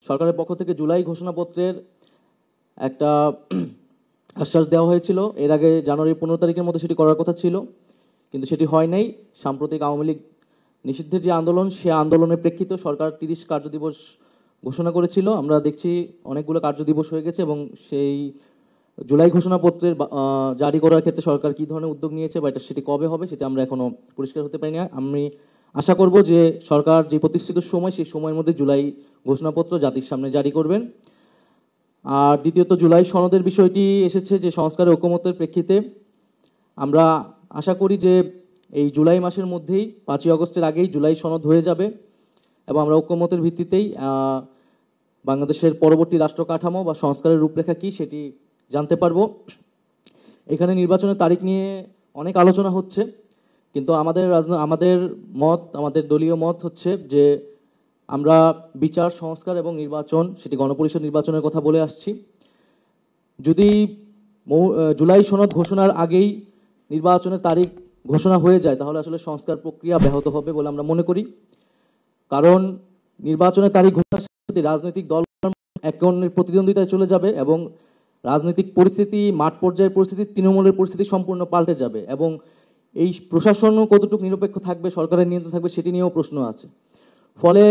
সরকারের পক্ষ থেকে জুলাই ঘোষণাপত্রের একটা আশ্বাস দেওয়া হয়েছিল। এর আগে জানুয়ারির 15 তারিখের মধ্যে সেটি করার কথা ছিল, কিন্তু সেটি হয় নাই। সাম্প্রতিক আওয়ামী লীগ নিষিদ্ধের যে আন্দোলন, সে আন্দোলনের প্রেক্ষিতে সরকার 30 কার্যদিবস ঘোষণা করেছিল। আমরা দেখছি অনেকগুলো কার্যদিবস হয়ে গেছে, এবং সেই জুলাই ঘোষণাপত্রের জারি করার ক্ষেত্রে সরকার কি ধরনের উদ্যোগ নিয়েছে বা সেটি কবে হবে সেটা আমরা এখনো পরিষ্কার হতে পারি না। আমি আশা করব যে সরকার যে প্রতিষ্ঠিত সময়, সেই সময়ের মধ্যে জুলাই ঘোষণাপত্র জাতির সামনে জারি করবেন। আর দ্বিতীয়ত, জুলাই সনদের বিষয়টি এসেছে যে সংস্কারের ঐকমত্যের প্রেক্ষিতে আমরা আশা করি যে এই জুলাই মাসের মধ্যেই 5ই আগস্টের আগেই জুলাই সনদ হয়ে যাবে, এবং আমরা ঐকমত্যের ভিত্তিতেই বাংলাদেশের পরবর্তী রাষ্ট্র কাঠামো বা সংস্কারের রূপরেখা কি সেটি জানতে পারবো। এখানে নির্বাচনের তারিখ নিয়ে অনেক আলোচনা হচ্ছে, কিন্তু আমাদের দলীয় মত হচ্ছে যে আমরা বিচার, সংস্কার এবং নির্বাচন, সেটি গণপরিষদ নির্বাচনের কথা বলে আসছি। যদি জুলাই সনদ ঘোষণার আগেই নির্বাচনের তারিখ ঘোষণা হয়ে যায়, তাহলে আসলে সংস্কার প্রক্রিয়া ব্যাহত হবে বলে আমরা মনে করি। কারণ নির্বাচনের তারিখ ঘোষণার সাথে রাজনৈতিক দল একে অন্যের প্রতিদ্বন্দ্বিতায় চলে যাবে, এবং রাজনৈতিক পরিস্থিতি, মাঠ পর্যায়ের পরিস্থিতি, তৃণমূলের পরিস্থিতি সম্পূর্ণ পাল্টে যাবে, এবং এই প্রশাসনও কতটুকু নিরপেক্ষ থাকবে, সরকারের নিয়ন্ত্রণ থাকবে, সেটি নিয়েও প্রশ্ন আছে। ফলে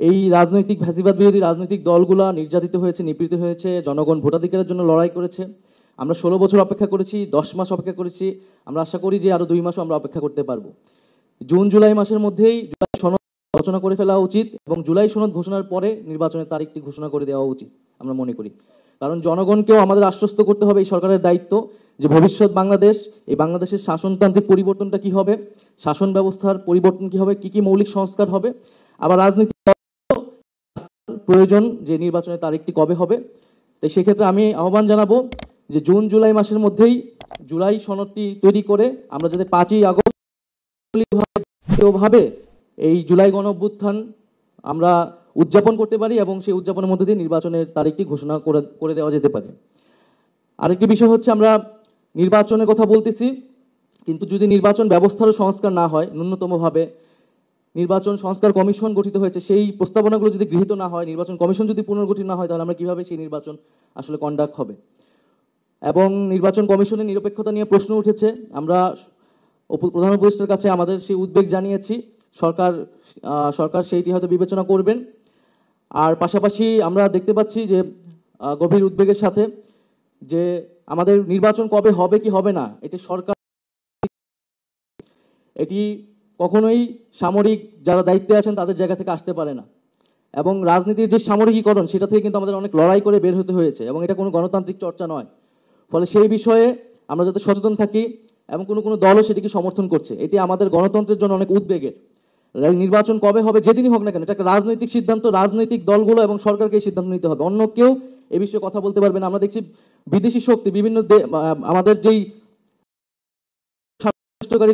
এই রাজনৈতিক ফ্যাসিবাদ বিরোধী রাজনৈতিক দলগুলা নির্যাতিত হয়েছে, নিপীড়িত হয়েছে, জনগণ ভোটাধিকারের জন্য লড়াই করেছে। আমরা 16 বছর অপেক্ষা করেছি, 10 মাস অপেক্ষা করেছি। আমরা আশা করি যে আরো 2 মাসও আমরা অপেক্ষা করতে পারবো। জুন জুলাই মাসের মধ্যেই জুলাই সনদ আলোচনা করে ফেলা উচিত, এবং জুলাই সনদ ঘোষণার পরে নির্বাচনের তারিখটি ঘোষণা করে দেওয়া উচিত আমরা মনে করি। কারণ জনগণকেও আমাদের আশ্বস্ত করতে হবে, এই সরকারের দায়িত্ব যে ভবিষ্যৎ বাংলাদেশ, এই বাংলাদেশের শাসনতান্ত্রিক পরিবর্তনটা কি হবে, শাসন ব্যবস্থার পরিবর্তন কি হবে, কি কি মৌলিক সংস্কার হবে, আবার রাজনীতি প্রয়োজন যে নির্বাচনের তারিখটি কবে হবে। তাই সেক্ষেত্রে আমি আহ্বান জানাবো যে জুন জুলাই মাসের মধ্যেই জুলাই সনদটি তৈরি করে আমরা যাতে 5ই আগস্ট ভাবে এই জুলাই গণ অভ্যুত্থান আমরা উদযাপন করতে পারি, এবং সেই উদযাপনের মধ্যে দিয়ে নির্বাচনের তারিখটি ঘোষণা করে দেওয়া যেতে পারে। আরেকটি বিষয় হচ্ছে, আমরা নির্বাচনের কথা বলতেছি, কিন্তু যদি নির্বাচন ব্যবস্থারও সংস্কার না হয়, ন্যূনতমভাবে নির্বাচন সংস্কার কমিশন গঠিত হয়েছে, সেই প্রস্তাবনাগুলো যদি গৃহীত না হয়, নির্বাচন কমিশন যদি পুনর্গঠিত না হয়, তাহলে আমরা কিভাবে সেই নির্বাচন আসলে কন্ডাক্ট হবে। এবং নির্বাচন কমিশনের নিরপেক্ষতা নিয়ে প্রশ্ন উঠেছে। আমরা প্রধান উপদেষ্টার কাছে আমাদের সেই উদ্বেগ জানিয়েছি। সরকার সেইটি হয়তো বিবেচনা করবেন। আর পাশাপাশি আমরা দেখতে পাচ্ছি যে গভীর উদ্বেগের সাথে যে আমাদের নির্বাচন কবে হবে কি হবে না, এটি কখনোই সামরিক যারা দায়িত্বে আছেন তাদের জায়গা থেকে আসতে পারে না, এবং রাজনীতির যে সামরিকীকরণ, সেটা থেকে কিন্তু আমাদের অনেক লড়াই করে বের হতে হয়েছে, এবং এটা কোনো গণতান্ত্রিক চর্চা নয়। ফলে সেই বিষয়ে আমরা যাতে সচেতন থাকি, এবং কোনো দলও সেটিকে সমর্থন করছে, এটি আমাদের গণতন্ত্রের জন্য অনেক উদ্বেগের। নির্বাচন কবে হবে, যেদিনই হোক না কেন, এটা একটা রাজনৈতিক সিদ্ধান্ত, রাজনৈতিক দলগুলো এবং সরকারকে এই সিদ্ধান্ত নিতে হবে, অন্য কেউ এ বিষয়ে কথা বলতে পারবে না। আমরা দেখছি বিদেশি শক্তি, বিভিন্ন আমাদের যেই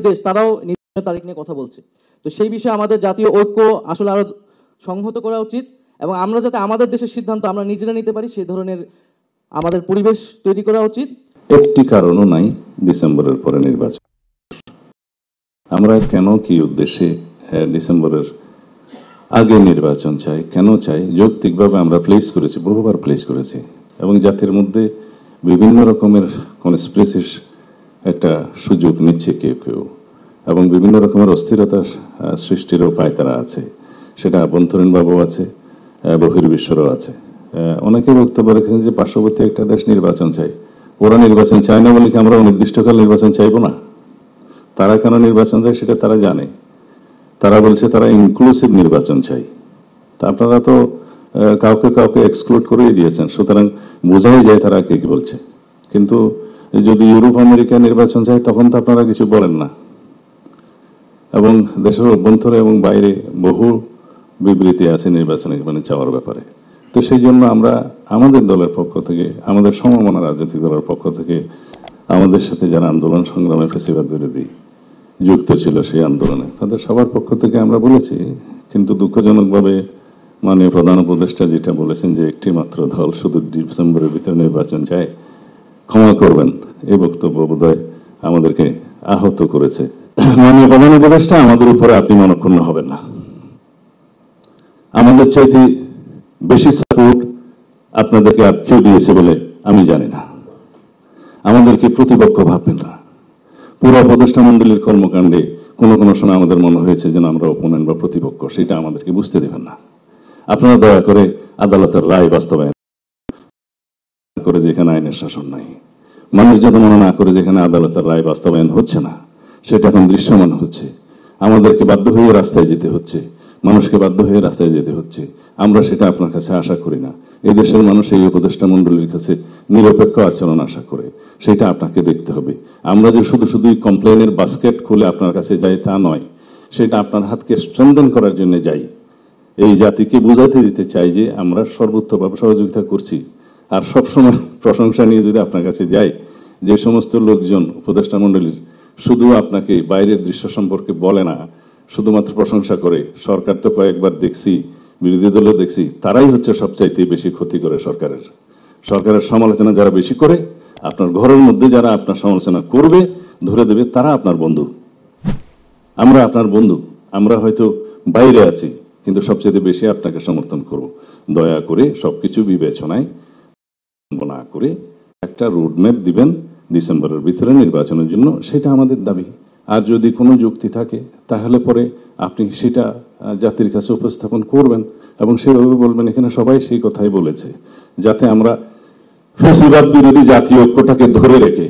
দেশ, তারাও নির্বাচনের তারিখ নিয়ে কথা বলছে। তো সেই বিষয়ে আমাদের জাতীয় ঐক্য আসলে আরো সংহত করা উচিত, এবং আমরা যাতে আমাদের দেশের সিদ্ধান্ত আমরা নিজেরা নিতে পারি, সেই ধরনের আমাদের পরিবেশ তৈরি করা উচিত। একটি কারণও নাই ডিসেম্বরের পরে নির্বাচন। আমরা কেন, কি উদ্দেশ্যে ডিসেম্বরের আগে নির্বাচন চাই, কেন চাই, যৌক্তিকভাবে আমরা প্লেস করেছি, বহুবার প্লেস করেছি, এবং জাতির মধ্যে বিভিন্ন রকমের কনস্পিরেসির একটা সুযোগ নিচ্ছে কেউ কেউ, এবং বিভিন্ন রকমের অস্থিরতা সৃষ্টিরও পায়তারা আছে। সেটা আভ্যন্তরীণভাবে আছে, বহির্বিশ্বেরও আছে। অনেকে বক্তব্য রেখেছেন যে পার্শ্ববর্তী একটা দেশ নির্বাচন চাই। ওরা নির্বাচন চায় না বলে কি আমরা অনির্দিষ্টকাল নির্বাচন চাইবো না? তারা কেন নির্বাচন চায় সেটা তারা জানে। তারা বলছে তারা ইনক্লুসিভ নির্বাচন চাই। তা আপনারা তো কাউকে কাউকে এক্সক্লুড করেই দিয়েছেন, সুতরাং বোঝাই যায় তারা কে কি বলছে। কিন্তু যদি ইউরোপ আমেরিকা নির্বাচন চায়, তখন তো আপনারা কিছু বলেন না, এবং দেশের অভ্যন্তরে এবং বাইরে বহু বিবৃতি আছে নির্বাচনে চাওয়ার ব্যাপারে। তো সেই জন্য আমরা আমাদের দলের পক্ষ থেকে, আমাদের সমমনা রাজনৈতিক দলের পক্ষ থেকে, আমাদের সাথে যারা আন্দোলন সংগ্রামে ফ্যাসিবাদ বিরোধী যুক্ত ছিল সেই আন্দোলনে, তাদের সবার পক্ষ থেকে আমরা বলেছি। কিন্তু দুঃখজনকভাবে মাননীয় প্রধান উপদেষ্টা যেটা বলেছেন যে একটি মাত্র দল শুধু ডিসেম্বরের ভিতরে নির্বাচন চায়, ক্ষমা করবেন, এই বক্তব্য বোধহয় আমাদেরকে আহত করেছে। মাননীয় প্রধান উপদেষ্টা, আমাদের উপরে আপনি মনক্ষুণ্ণ হবেন না। আমাদের চাইতে বেশি সাপোর্ট আপনাদেরকে আর কেউ দিয়েছে বলে আমি জানি না। আমাদেরকে প্রতিপক্ষ ভাববেন না। পুরো উপদেষ্টা মণ্ডলীর কর্মকাণ্ডে কোনো কোনো সময় আমাদের মনে হয়েছে যেন আমরা অপোনেন্ট বা প্রতিপক্ষ, সেটা আমাদেরকে বুঝতে দেবেন না। আপনারা দয়া করে আদালতের রায় বাস্তবায়ন করে, যেখানে আইনের শাসন নাই, মানুষ যাতে মনে না করে যেখানে আদালতের রায় বাস্তবায়ন হচ্ছে না, সেটা এখন দৃশ্যমান হচ্ছে। আমাদেরকে বাধ্য হয়ে রাস্তায় যেতে হচ্ছে, মানুষকে বাধ্য হয়ে রাস্তায় যেতে হচ্ছে। আমরা সেটা আপনার কাছে আশা করি না। এই দেশের মানুষ এই উপদেষ্টা মণ্ডলীর কাছে নিরপেক্ষ আচরণ আশা করে, সেটা আপনাকে দেখতে হবে। আমরা যে শুধু শুধুই কমপ্লেনের বাস্কেট খুলে আপনার কাছে যাই তা নয়, সেটা আপনার হাতকে স্ট্রেংথেন করার জন্য যাই। এই জাতিকে বোঝাতে দিতে চাই যে আমরা সর্বোচ্চভাবে সহযোগিতা করছি। আর সবসময় প্রশংসা নিয়ে যদি আপনার কাছে যাই, যে সমস্ত লোকজন উপদেষ্টা মণ্ডলীর শুধু আপনাকে বাইরের দৃশ্য সম্পর্কে বলে না, শুধুমাত্র প্রশংসা করে, সরকার তো কয়েকবার দেখছি, বিরোধী দলও দেখছি, তারাই হচ্ছে সবচাইতে বেশি ক্ষতি করে সরকারের সমালোচনা যারা বেশি করে, আপনার ঘরের মধ্যে যারা আপনার সমালোচনা করবে, ধরে দেবে, তারা আপনার বন্ধু। আমরা আপনার বন্ধু। আমরা হয়তো বাইরে আছি, কিন্তু সবচেয়ে বেশি আপনাকে সমর্থন করব। দয়া করে সবকিছু বিবেচনায় না করে একটা রোডম্যাপ দিবেন ডিসেম্বরের ভিতরে নির্বাচনের জন্য, সেটা আমাদের দাবি। আর যদি কোনো যুক্তি থাকে তাহলে পরে আপনি সেটা জাতির কাছে উপস্থাপন করবেন এবং সেভাবে বলবেন। এখানে সবাই সেই কথাই বলেছে, যাতে আমরা ফ্যাসিবাদ বিরোধী জাতীয় ঐক্যটাকে ধরে রেখে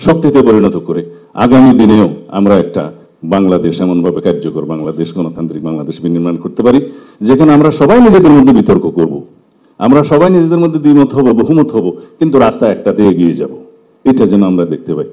শক্তিতে পরিণত করে আগামী দিনেও আমরা একটা বাংলাদেশ, এমনভাবে কার্যকর বাংলাদেশ, গণতান্ত্রিক বাংলাদেশ বিনির্মাণ করতে পারি, যেখানে আমরা সবাই নিজেদের মধ্যে বিতর্ক করব, আমরা সবাই নিজেদের মধ্যে দ্বিমত হব, বহুমত হব, কিন্তু রাস্তা একটাতে এগিয়ে যাব। এটা যেন আমরা দেখতে পাই।